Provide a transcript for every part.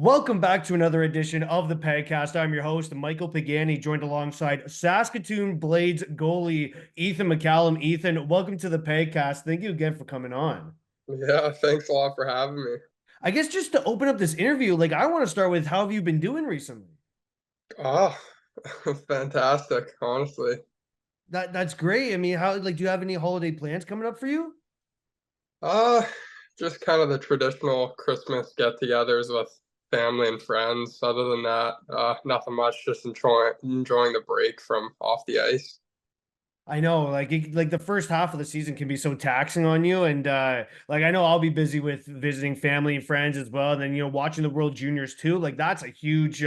Welcome back to another edition of the Pagcast. I'm your host, Michael Pagani, joined alongside Saskatoon Blades goalie Ethan McCallum. Ethan, welcome to the Pagcast. Thank you again for coming on. Yeah, thanks a lot for having me. I guess just to open up this interview, I want to start with how have you been doing recently? Ah, fantastic, honestly. That's great. I mean, do you have any holiday plans coming up for you? Uh, just kind of the traditional Christmas get-togethers with family and friends. Other than that, nothing much. Just enjoying the break from off the ice. I know, the first half of the season can be so taxing on you, and I know I'll be busy with visiting family and friends as well, and then watching the World Juniors too. Like that's a huge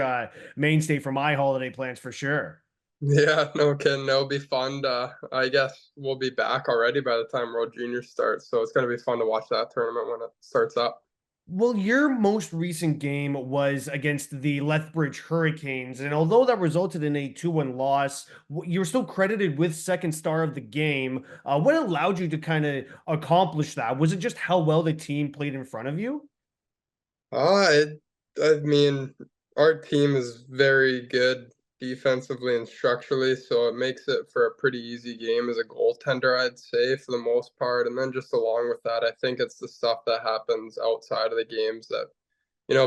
mainstay for my holiday plans for sure. Yeah, no kidding. It'll be fun I guess we'll be back already by the time World Juniors starts, so it's gonna be fun to watch that tournament when it starts up. Well, your most recent game was against the Lethbridge Hurricanes, and although that resulted in a 2-1 loss, you were still credited with second star of the game. What allowed you to kind of accomplish that? Was it just how well the team played in front of you? Uh, I mean, our team is very good defensively and structurally, so it makes it for a pretty easy game as a goaltender, I'd say, for the most part. And then just along with that, I think it's the stuff that happens outside of the games that,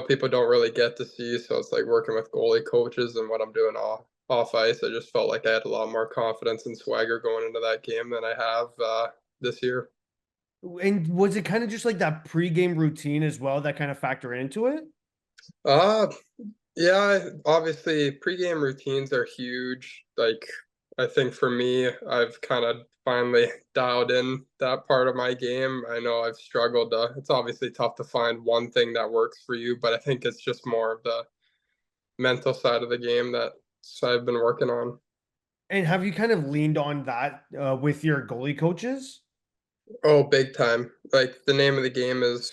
people don't really get to see. So it's like working with goalie coaches and what I'm doing off ice. I just felt like I had a lot more confidence and swagger going into that game than I have this year. And was it kind of just like that pregame routine as well that kind of factor into it? Uh, Yeah, obviously pregame routines are huge. Like I think for me, I've kind of finally dialed in that part of my game. I know I've struggled it's obviously tough to find one thing that works for you, but I think it's just more of the mental side of the game that I've been working on. And have you kind of leaned on that with your goalie coaches? Oh, big time. Like the name of the game is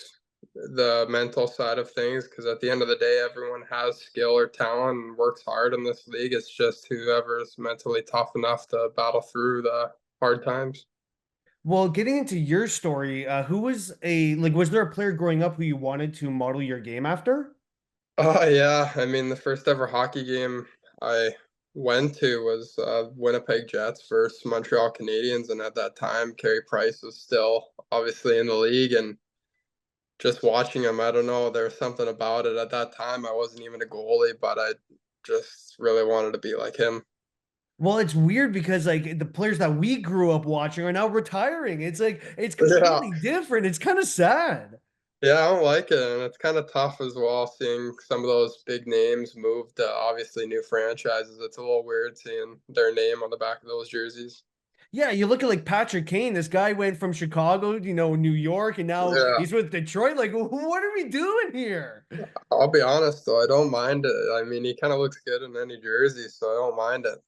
the mental side of things because at the end of the day, everyone has skill or talent and works hard in this league. It's just whoever's mentally tough enough to battle through the hard times. Well, getting into your story, who was was there a player growing up who you wanted to model your game after? Oh, yeah. I mean, the first ever hockey game I went to was Winnipeg Jets versus Montreal Canadiens. And at that time, Carey Price was still obviously in the league. And just watching him, I don't know, there was something about it. At that time, I wasn't even a goalie, but I just really wanted to be like him. Well, it's weird because the players that we grew up watching are now retiring. It's Yeah. completely different. It's kind of sad. Yeah, I don't like it, and it's kind of tough as well seeing some of those big names move to obviously new franchises. It's a little weird seeing their name on the back of those jerseys. Yeah, you look at like Patrick Kane. This guy went from Chicago, New York, and now Yeah, he's with Detroit. Like, what are we doing here? I'll be honest though, I don't mind it. I mean, he kind of looks good in any jersey, so I don't mind it.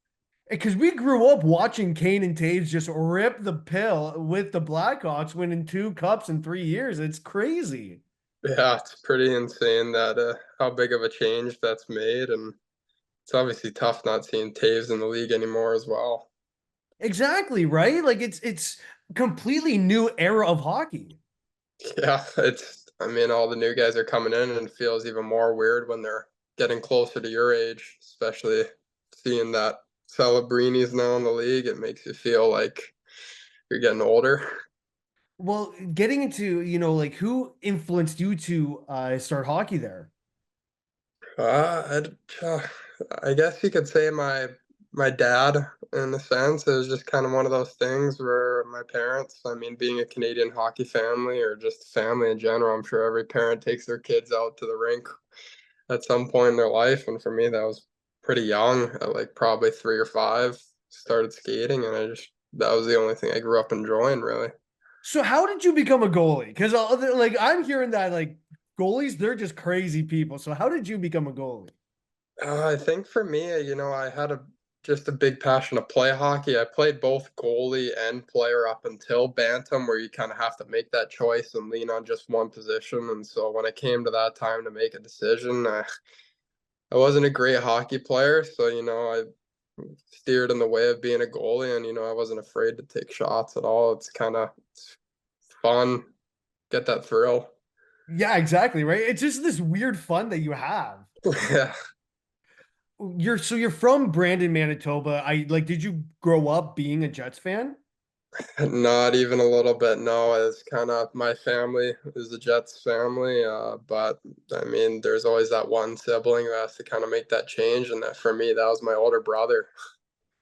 Because we grew up watching Kane and Taves just rip the pill with the Blackhawks, winning 2 cups in 3 years. It's crazy. Yeah, it's pretty insane that how big of a change that's made, and it's obviously tough not seeing Taves in the league anymore as well. Exactly, right? Like it's completely new era of hockey. Yeah, I mean, all the new guys are coming in and it feels even more weird when they're getting closer to your age, especially seeing that Celebrini's now in the league. It makes you feel like you're getting older. Well, getting into, who influenced you to start hockey there? Uh, I guess you could say my dad, in a sense, it was just kind of one of those things where my parents, I mean, being a Canadian hockey family or just family in general, I'm sure every parent takes their kids out to the rink at some point in their life. And for me, that was pretty young, at like probably 3 or 5, started skating, and that was the only thing I grew up enjoying, really. So how did you become a goalie? Because I'm hearing that goalies, they're just crazy people. So how did you become a goalie? I think for me, I had just a big passion to play hockey. I played both goalie and player up until bantam, where you kind of have to make that choice and lean on just one position. And so when it came to that time to make a decision, I wasn't a great hockey player, so I steered in the way of being a goalie, and I wasn't afraid to take shots at all. It's fun, get that thrill. Yeah, exactly, right? It's just this weird fun that you have. Yeah. You're from Brandon, Manitoba. I like did you grow up being a Jets fan? Not even a little bit, no. It's kind of my family is a Jets family, but I mean, there's always that one sibling who has to kind of make that change, and that for me, that was my older brother.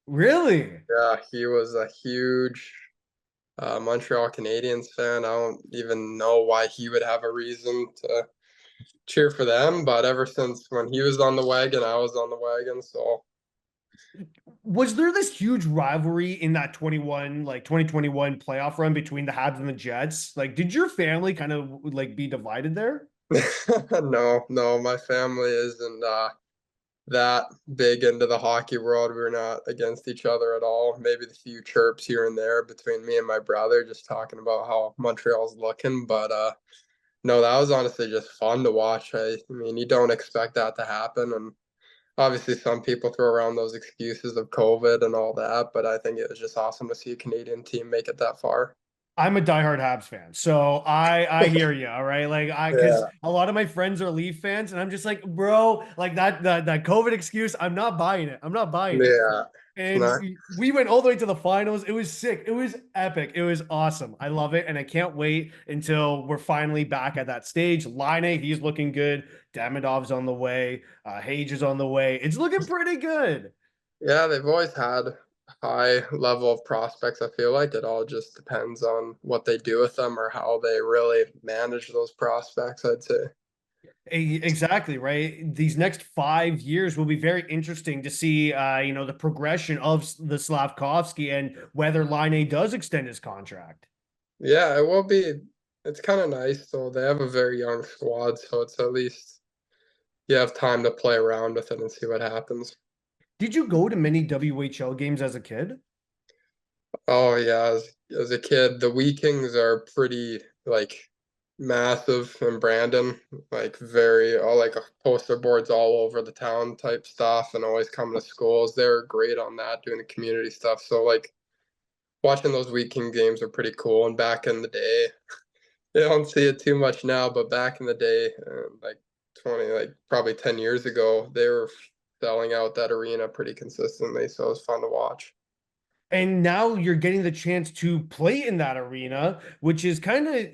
Really? Yeah, he was a huge Montreal Canadiens fan. I don't even know why he would have a reason to cheer for them, but ever since when he was on the wagon, I was on the wagon. So Was there this huge rivalry in that 2021 playoff run between the Habs and the Jets? Like, did your family kind of like be divided there? no, no, my family isn't that big into the hockey world. We're not against each other at all. Maybe the few chirps here and there between me and my brother, just talking about how Montreal's looking. But no, that was honestly just fun to watch. I mean, you don't expect that to happen, and obviously some people throw around those excuses of COVID and all that. But I think it was just awesome to see a Canadian team make it that far. I'm a diehard Habs fan, so I hear you. All right, like I because Yeah, a lot of my friends are Leaf fans, and I'm just like, bro, like that COVID excuse, I'm not buying it. I'm not buying it. yeah, it's And not. we went all the way to the finals. It was sick. It was epic. It was awesome. I love it, and I can't wait until we're finally back at that stage. Line, he's looking good. Damidov's on the way. Hage is on the way. It's looking pretty good. Yeah, they've always had high level of prospects. I feel like it all just depends on what they do with them or how they really manage those prospects, I'd say. Exactly, right. These next 5 years will be very interesting to see, the progression of the Slavkovsky and whether Line does extend his contract. Yeah, it will be. It's kind of nice though. They have a very young squad, so it's at least you have time to play around with it and see what happens. Did you go to many WHL games as a kid? Oh yeah, as a kid, the Vikings are pretty like massive in Brandon, like very all like poster boards all over the town type stuff, and always coming to schools. They're great on that, doing the community stuff. So like watching those Viking games are pretty cool. And back in the day, you don't see it too much now, but back in the day, like 20, like probably 10 years ago, they were selling out that arena pretty consistently. So it was fun to watch. And now you're getting the chance to play in that arena, which is kind of,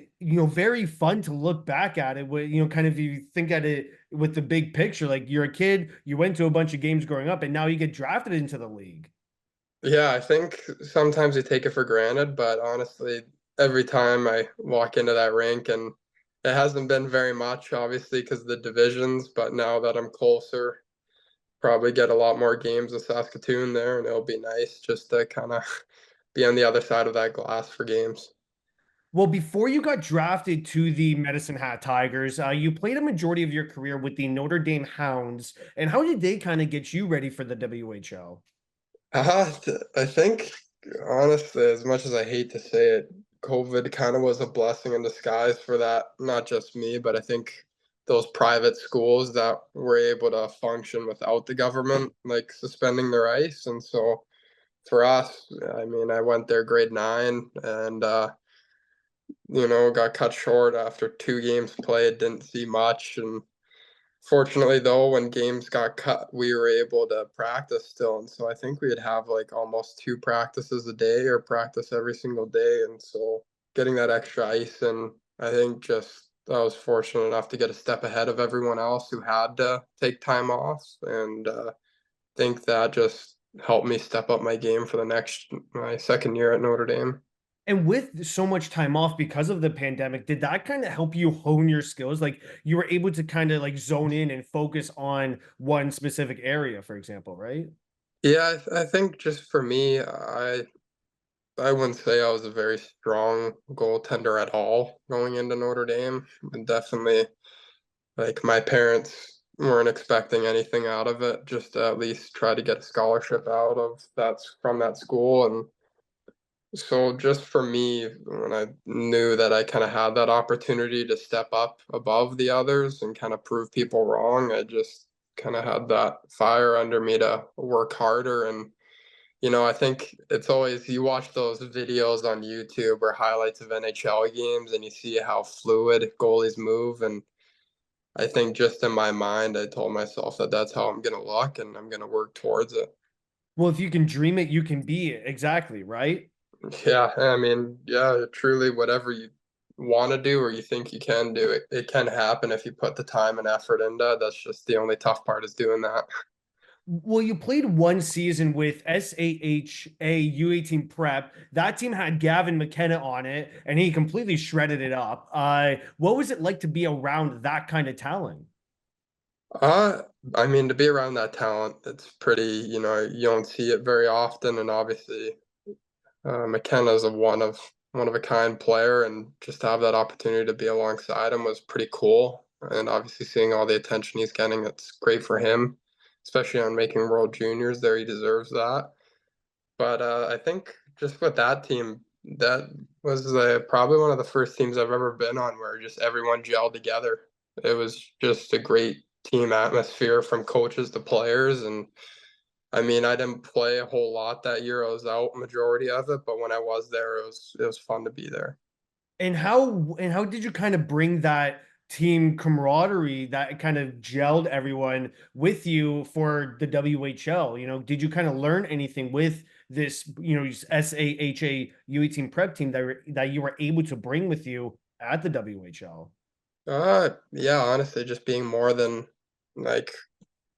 very fun to look back at it with, kind of if you think at it with the big picture, like you're a kid, you went to a bunch of games growing up, and now you get drafted into the league. Yeah, I think sometimes we take it for granted, but honestly, every time I walk into that rink, and it hasn't been very much, obviously, because of the divisions, but now that I'm closer, probably get a lot more games with Saskatoon there, and it'll be nice just to kind of be on the other side of that glass for games. Well, before you got drafted to the Medicine Hat Tigers, you played a majority of your career with the Notre Dame Hounds. And how did they kind of get you ready for the WHL? I think, honestly, as much as I hate to say it, COVID kind of was a blessing in disguise for that. Not just me, but I think those private schools that were able to function without the government, like suspending their ice. And so for us, I mean, I went there grade 9 and, got cut short after 2 games played, didn't see much. And fortunately, though, when games got cut, we were able to practice still, and so I think we'd have like almost 2 practices a day or practice every single day, and so getting that extra ice, and I think just I was fortunate enough to get a step ahead of everyone else who had to take time off, and think that just helped me step up my game for my second year at Notre Dame. And with so much time off because of the pandemic, did that kind of help you hone your skills? Like you were able to kind of like zone in and focus on one specific area, for example, right? Yeah, I think just for me, I wouldn't say I was a very strong goaltender at all going into Notre Dame. And definitely, like my parents weren't expecting anything out of it, just to at least try to get a scholarship out of from that school. And so just for me, when I knew that I kind of had that opportunity to step up above the others and kind of prove people wrong, I just kind of had that fire under me to work harder and I think it's always you watch those videos on YouTube or highlights of NHL games and you see how fluid goalies move. And I think just in my mind, I told myself that that's how I'm going to look and I'm going to work towards it. Well, if you can dream it, you can be it. Exactly, right? Yeah, I mean, yeah, truly, whatever you want to do or you think you can do, it can happen if you put the time and effort into it. That's just the only tough part is doing that. Well, you played one season with SAHA U18 Prep. That team had Gavin McKenna on it, and he completely shredded it up. What was it like to be around that kind of talent? Uh, I mean, to be around that talent, it's pretty, you don't see it very often, and obviously, McKenna's a one of a kind player, and just to have that opportunity to be alongside him was pretty cool. And obviously, seeing all the attention he's getting, it's great for him, especially on making World Juniors. There, he deserves that. But I think just with that team, that was probably one of the first teams I've ever been on where just everyone gelled together. It was just a great team atmosphere from coaches to players. And I mean, I didn't play a whole lot that year. I was out majority of it, but when I was there, it was fun to be there. And how did you kind of bring that team camaraderie that kind of gelled everyone with you for the WHL? Did you kind of learn anything with this, SAHA U18 prep team that you were able to bring with you at the WHL? Yeah, honestly, just being more than like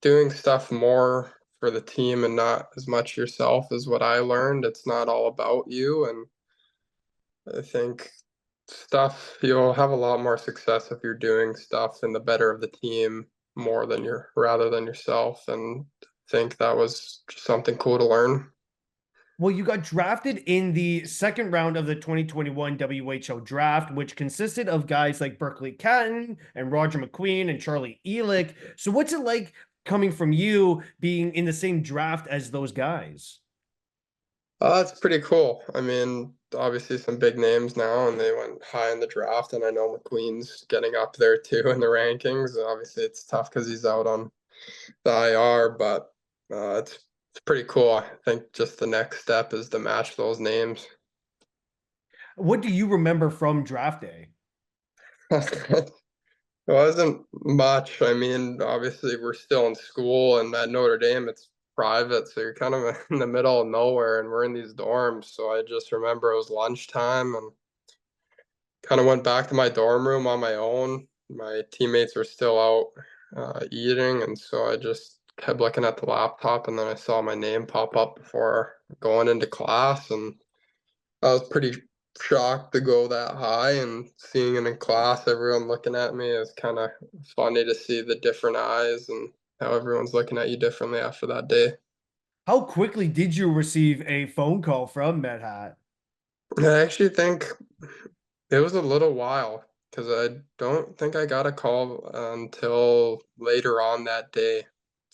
doing stuff more for the team and not as much yourself is what I learned. It's not all about you, and I think you'll have a lot more success if you're doing stuff in the better of the team more than your rather than yourself. And I think that was just something cool to learn. Well, you got drafted in the second round of the 2021 WHL draft, which consisted of guys like Berkeley Catton and Roger McQueen and Charlie Elick. So, what's it like coming from you being in the same draft as those guys? That's pretty cool. I mean, obviously some big names now, and they went high in the draft, and I know McQueen's getting up there too in the rankings. Obviously, it's tough because he's out on the IR, but it's pretty cool. I think just the next step is to match those names. What do you remember from draft day? It wasn't much. I mean, obviously, we're still in school, and at Notre Dame, it's private, so you're kind of in the middle of nowhere, and we're in these dorms. So I just remember it was lunchtime, and kind of went back to my dorm room on my own. My teammates were still out eating, and so I just kept looking at the laptop, and then I saw my name pop up before going into class, and I was pretty shocked to go that high. And seeing it in class, everyone looking at me, is kind of funny to see the different eyes and how everyone's looking at you differently after that day. How quickly did you receive a phone call from MedHat? I actually think it was a little while because I don't think I got a call until later on that day.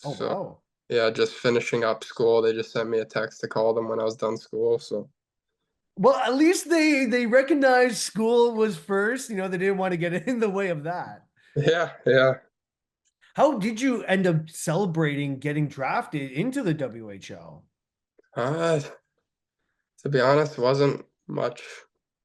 Oh, So, wow. yeah, just finishing up school. They just sent me a text to call them when I was done school. So, Well, at least they recognized school was first. They didn't want to get in the way of that. yeah, yeah. How did you end up celebrating getting drafted into the WHL? Uh, to be honest, wasn't much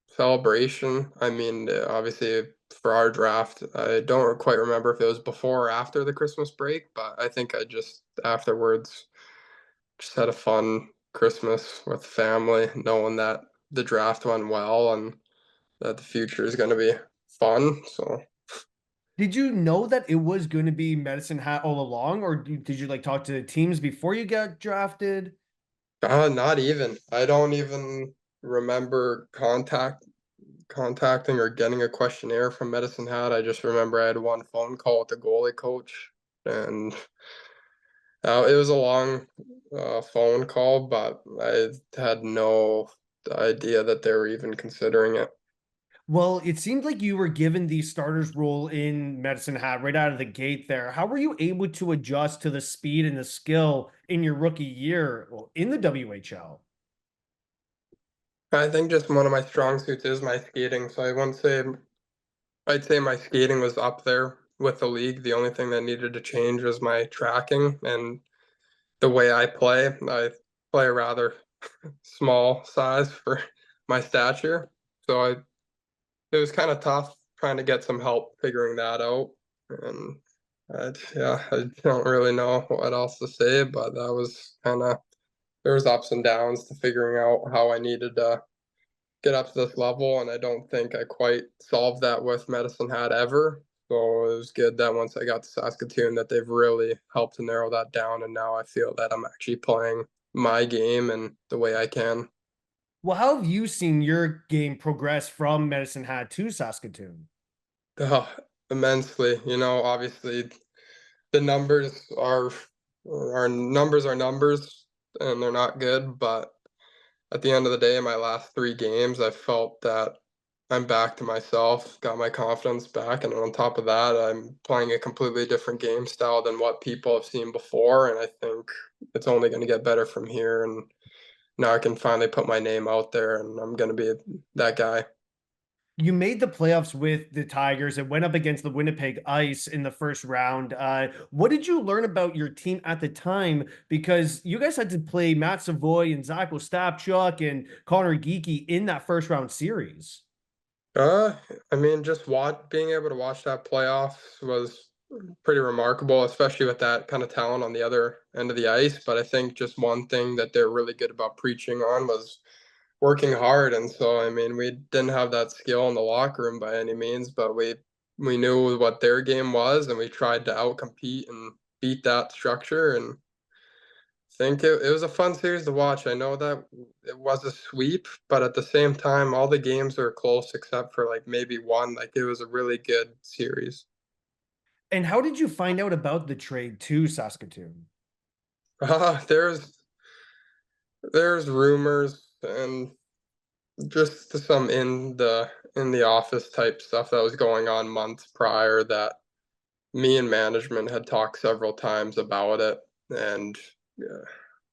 celebration. I mean, obviously for our draft, I don't quite remember if it was before or after the Christmas break, but I think I just afterwards just had a fun Christmas with family, knowing that the draft went well and that the future is going to be fun. So, Did you know that it was going to be Medicine Hat all along, or did you like talk to the teams before you got drafted? not even. I don't even remember contacting or getting a questionnaire from Medicine Hat. I just remember I had one phone call with the goalie coach, and it was a long phone call, but I had no idea that they were even considering it. Well, it seemed like you were given the starter's role in Medicine Hat right out of the gate there. How were you able to adjust to the speed and the skill in your rookie year in the WHL? I think just one of my strong suits is my skating, so I wouldn't say I'd say my skating was up there with the league. The only thing that needed to change was my tracking and the way I play. play a rather small size for my stature. So it was kind of tough trying to get some help figuring that out. And yeah, I don't really know what else to say, but that was kind of there was ups and downs to figuring out how I needed to get up to this level, and I don't think I quite solved that with Medicine Hat ever. So it was good that once I got to Saskatoon that they've really helped to narrow that down, and now I feel that I'm actually playing my game and the way I can. Well, how have you seen your game progress from Medicine Hat to Saskatoon? Oh, immensely. You know, obviously the numbers are numbers and they're not good, but at the end of the day, my last 3 games, I felt that I'm back to myself, got my confidence back, and on top of that, I'm playing a completely different game style than what people have seen before, and I think it's only gonna get better from here, and now I can finally put my name out there, and I'm gonna be that guy. You made the playoffs with the Tigers and went up against the Winnipeg Ice in the first round. What did you learn about your team at the time? Because you guys had to play Matt Savoy and Zach Ostapchuk and Connor Geeky in that first round series. Uh, I mean, just being able to watch that playoffs was pretty remarkable, especially with that kind of talent on the other end of the ice. But I think just one thing that they're really good about preaching on was working hard. And so, I mean, we didn't have that skill in the locker room by any means, but we knew what their game was, and we tried to outcompete and beat that structure. And think it was a fun series to watch. I know that it was a sweep, but at the same time, all the games were close except for like maybe one. Like it was a really good series. And how did you find out about the trade to Saskatoon? There's rumors and just some in the office type stuff that was going on months prior that me and management had talked several times about it and yeah,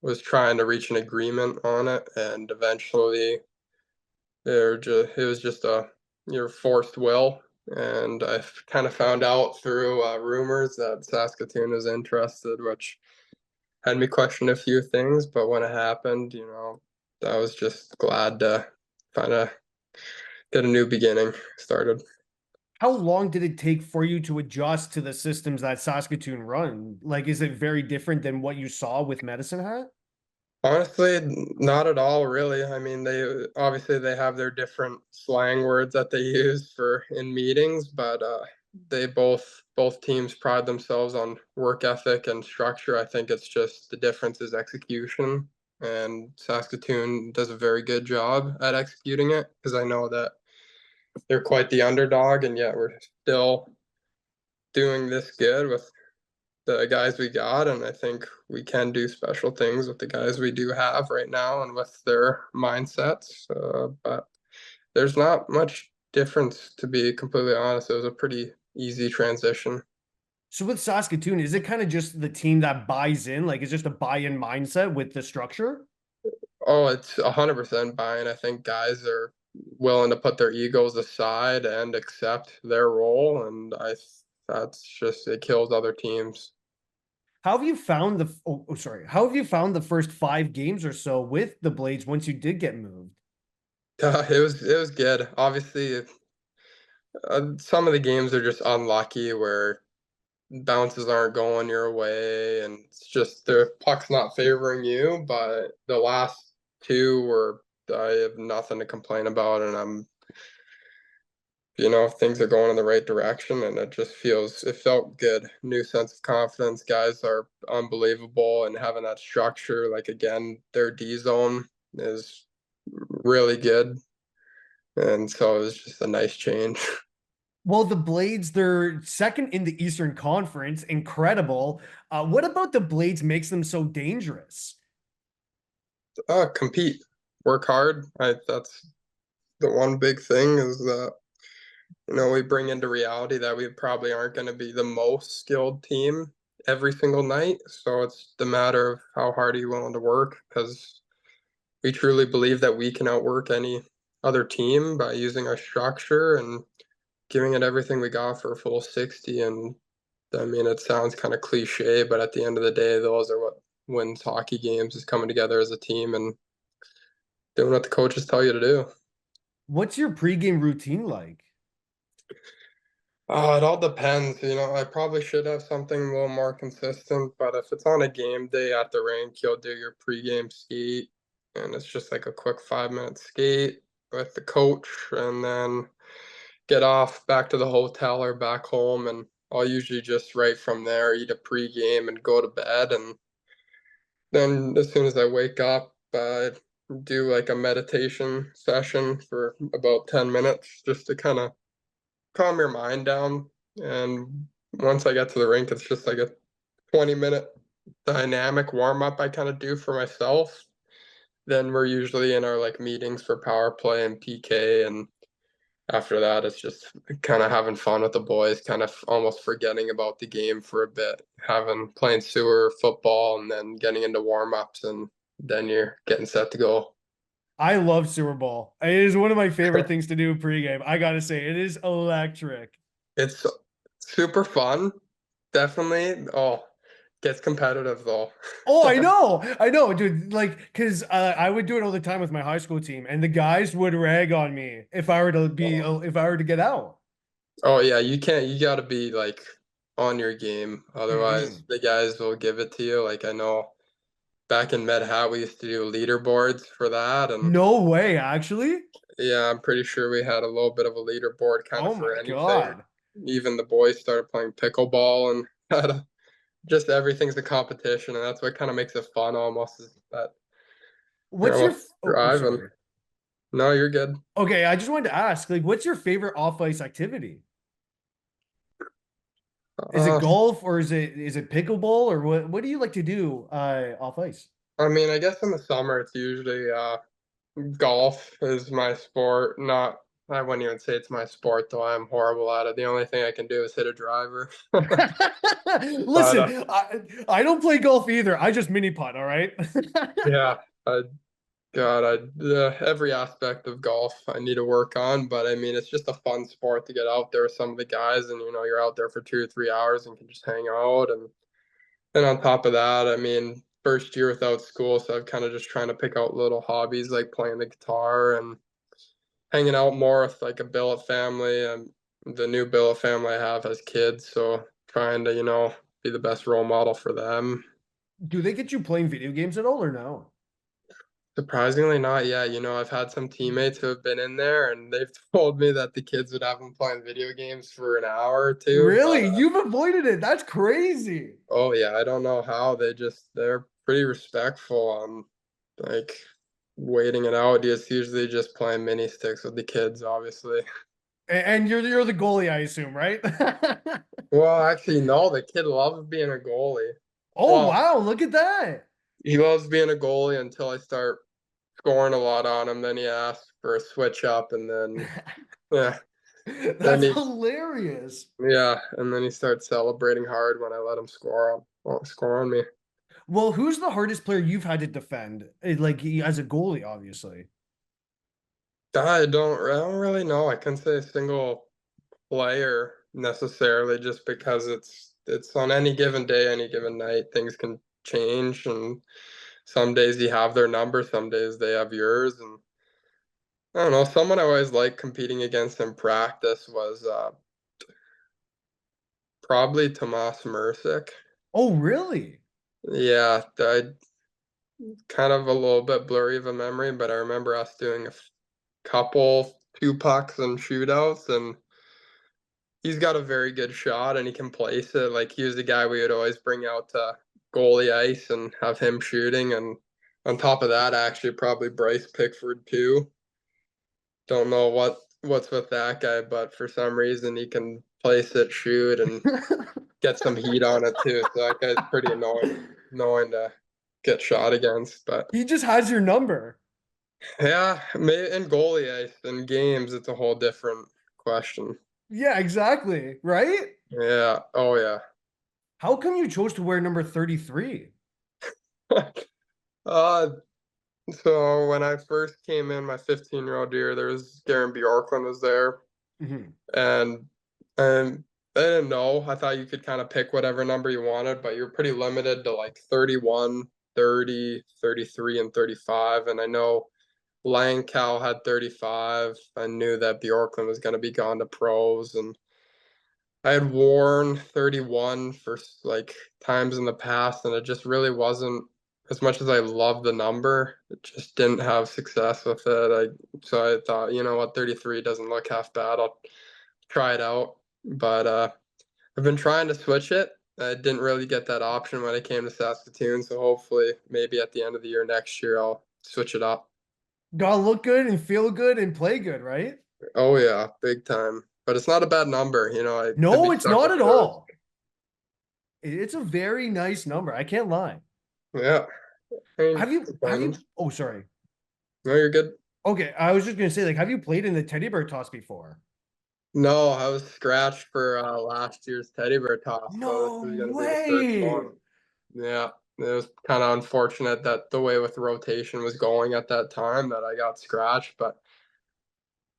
was trying to reach an agreement on it, and eventually it was just a your forced will, and I kind of found out through rumors that Saskatoon is interested, which had me question a few things. But when it happened, you know, I was just glad to kind of get a new beginning started. How long did it take for you to adjust to the systems that Saskatoon run? Like, is it very different than what you saw with Medicine Hat? Honestly, not at all, really. I mean, they obviously they have their different slang words that they use for in meetings, but they both teams pride themselves on work ethic and structure. I think it's just the difference is execution, and Saskatoon does a very good job at executing it because I know that they're quite the underdog, and yet we're still doing this good with the guys we got, and I think we can do special things with the guys we do have right now and with their mindsets. But there's not much difference, to be completely honest. It was a pretty easy transition. So with Saskatoon, is it kind of just the team that buys in? Like, it's just a buy-in mindset with the structure? Oh, it's 100% buying. I think guys are willing to put their egos aside and accept their role, and that's just it kills other teams. How have you found sorry. How have you found the first 5 games or so with the Blades once you did get moved? It was good. Obviously, some of the games are just unlucky where bounces aren't going your way and it's just the puck's not favoring you. But the last 2 were I have nothing to complain about, and things are going in the right direction, and it felt good. New sense of confidence. Guys are unbelievable, and having that structure, like again, their D zone is really good. And so it was just a nice change. Well, the Blades, they're second in the Eastern Conference. Incredible. What about the Blades makes them so dangerous? Compete, work hard. That's the one big thing is that we bring into reality that we probably aren't going to be the most skilled team every single night. So it's the matter of how hard are you willing to work, because we truly believe that we can outwork any other team by using our structure and giving it everything we got for a full 60. And I mean, it sounds kind of cliche, but at the end of the day, those are what wins hockey games is coming together as a team and doing what the coaches tell you to do. What's your pregame routine like? It all depends. I probably should have something a little more consistent, but if it's on a game day at the rink, you'll do your pregame skate, and it's just like a quick 5-minute skate with the coach, and then get off back to the hotel or back home, and I'll usually just right from there eat a pregame and go to bed, and then as soon as I wake up, I do like a meditation session for about 10 minutes just to kind of calm your mind down. And once I get to the rink, it's just like a 20-minute dynamic warm up I kind of do for myself. Then we're usually in our like meetings for power play and PK. And after that, it's just kind of having fun with the boys, kind of almost forgetting about the game for a bit, playing sewer football and then getting into warm ups. And then you're getting set to go. I love Super Bowl. It is one of my favorite things to do pregame. I gotta say, it is electric. It's super fun. Definitely. Oh, gets competitive though. Oh, I know, dude. Like, because I would do it all the time with my high school team, and the guys would rag on me Oh. if I were to get out. Oh yeah, you can't. You got to be like on your game, otherwise Hmm. the guys will give it to you. Like I know back in Med Hat, we used to do leaderboards for that, and No way, actually. yeah, I'm pretty sure we had a little bit of a leaderboard kind of Oh for my anything. God. Even the boys started playing pickleball and just everything's a competition, and that's what kind of makes it fun almost. Is that you're What's your? almost Oh, driving. sorry. No, you're good. Okay, I just wanted to ask, like, what's your favorite off ice activity? Is it Uh, golf or is it pickleball or what do you like to do off ice? I mean, I guess in the summer it's usually golf is my sport. Not, I wouldn't even say it's my sport though. I'm horrible at it. The only thing I can do is hit a driver. But Listen, I don't play golf either. I just mini putt, all right? yeah, I, God, every aspect of golf I need to work on. But I mean, it's just a fun sport to get out there with some of the guys, and you're out there for 2 or 3 hours and can just hang out. And on top of that, I mean, first year without school, so I'm kind of just trying to pick out little hobbies like playing the guitar and hanging out more with like a billet family and the new billet family I have has kids, so trying to, be the best role model for them. Do they get you playing video games at all or no? Surprisingly not yet. I've had some teammates who have been in there and they've told me that the kids would have them playing video games for an hour or two, but Really? You've avoided it. That's crazy. oh yeah, I don't know how they're pretty respectful on like waiting it out. It's usually just playing mini sticks with the kids, obviously. And you're the goalie, I assume, right? Well, actually, no, the kid loves being a goalie. Oh Well, wow, look at that. he loves being a goalie until I start scoring a lot on him. Then he asks for a switch up, and then yeah, then That's he hilarious. yeah, and then he starts celebrating hard when I let him score on me. Well, who's the hardest player you've had to defend? Like as a goalie, obviously. I don't really know. I couldn't say a single player necessarily, just because it's on any given day, any given night, things can change, and some days you have their number, some days they have yours, and I don't know. Someone I always liked competing against in practice was probably Tomas Mersick. Oh, really? Yeah, I kind of a little bit blurry of a memory, but I remember us doing a couple 2 pucks and shootouts, and he's got a very good shot and he can place it. Like he was the guy we would always bring out to goalie ice and have him shooting. And on top of that, actually, probably Bryce Pickford too. Don't know what's with that guy, but for some reason he can place it, shoot, and get some heat on it too. So that guy's pretty annoying to get shot against. But He just has your number. yeah, in goalie ice in games, it's a whole different question. Yeah, exactly. Right? Yeah. Oh yeah. How come you chose to wear number 33? uh, so when I first came in my 15-year-old year, there was Garen Bjorklund was there, Mhm. and and I didn't know. I thought you could kind of pick whatever number you wanted, but you're pretty limited to like 31 30, 33, and 35. And I know Langkow had 35. I knew that Bjorklund was going to be gone to pros, and I had worn 31 for like times in the past, and it just really wasn't as much as I love the number. It just didn't have success with it. So I thought, you know what, 33 doesn't look half bad. I'll try it out. But I've been trying to switch it. I didn't really get that option when I came to Saskatoon, so hopefully maybe at the end of the year next year I'll switch it up. Gotta look good and feel good and play good, right? Oh yeah, big time. But it's not a bad number, I could be No, it's stuck not with at those. all. It's a very nice number. I can't lie. Yeah. I mean, Have you depends. oh sorry. No, you're good. Okay, I was just gonna say, like, have you played in the teddy bear toss before? No, I was scratched for last year's teddy bear toss, so this No is gonna be the first way. one. Yeah, it was kind of unfortunate that the way with the rotation was going at that time that I got scratched, but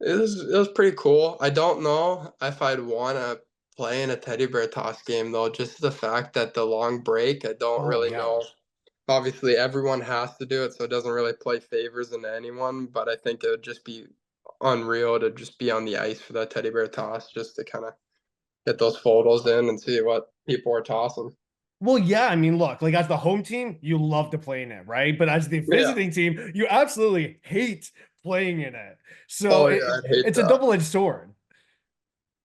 it was pretty cool. I don't know if I'd wanna play in a teddy bear toss game though, just the fact that the long break, I don't Oh really yeah. know. Obviously, everyone has to do it, so it doesn't really play favors into anyone, but I think it would just be unreal to just be on the ice for that teddy bear toss just to kinda get those photos in and see what people are tossing. Well, yeah, I mean, look, like as the home team, you love to play in it, right? But as the Yeah. visiting team, you absolutely hate playing in it. So Oh, yeah, I'd hate it's a that. double-edged sword.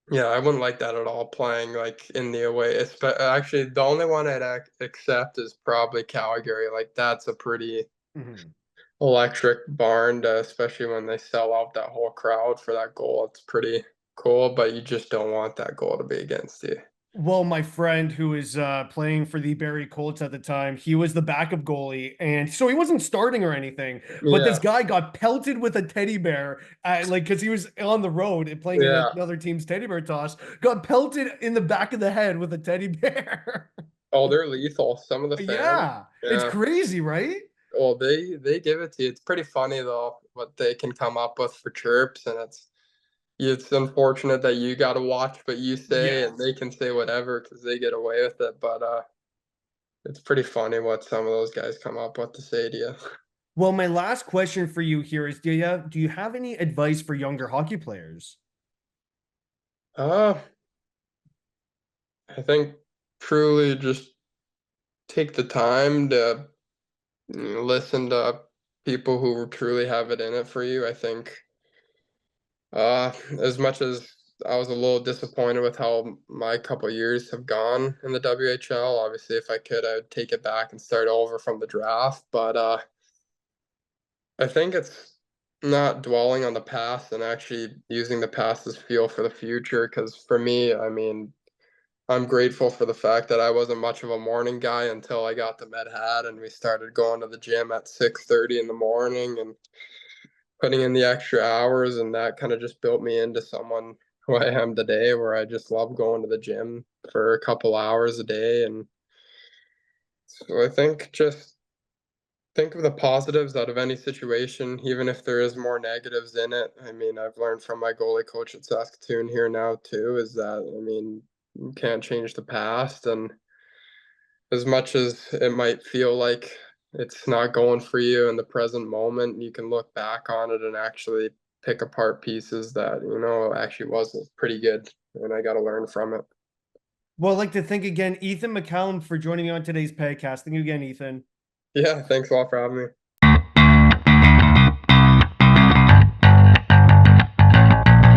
Yeah, I wouldn't like that at all playing, like, in the away actually, the only one I'd accept is probably Calgary, like, that's a pretty Mhm. electric barn to especially when they sell out that whole crowd for that goal, it's pretty cool, but you just don't want that goal to be against you. Well, my friend who was playing for the Barrie Colts at the time, he was the backup goalie, and so he wasn't starting or anything. But this Yeah, guy got pelted with a teddy bear, like because he was on the road and playing in yeah. another team's teddy bear toss. Got pelted in the back of the head with a teddy bear. Oh, they're lethal, some of the fans. Yeah, it's Yeah. crazy, right? Well, they give it to you. It's pretty funny though what they can come up with for chirps, and it's unfortunate that you got to watch what you say, and Yes. they can say whatever because they get away with it. But it's pretty funny what some of those guys come up with to say to you. Well, my last question for you here is, do you have any advice for younger hockey players? Uh, I think truly just take the time to listen to people who truly have it in it for you. I think as much as I was a little disappointed with how my couple years have gone in the WHL, obviously, if I could, I would take it back and start over from the draft. But I think it's not dwelling on the past and actually using the past as fuel for the future. Because for me, I mean, I'm grateful for the fact that I wasn't much of a morning guy until I got to MedHat and we started going to the gym at 6:30 in the morning and putting in the extra hours, and that kind of just built me into someone who I am today, where I just love going to the gym for a couple hours a day. And so I think just think of the positives out of any situation, even if there is more negatives in it. I mean, I've learned from my goalie coach at Saskatoon here now too, is that I mean, you can't change the past, and as much as it might feel like it's not going for you in the present moment, you can look back on it and actually pick apart pieces that, actually was pretty good. And I got to learn from it. Well, I'd like to thank again Ethan McCallum for joining me on today's podcast. Thank you again, Ethan. Yeah. Thanks a lot for having me.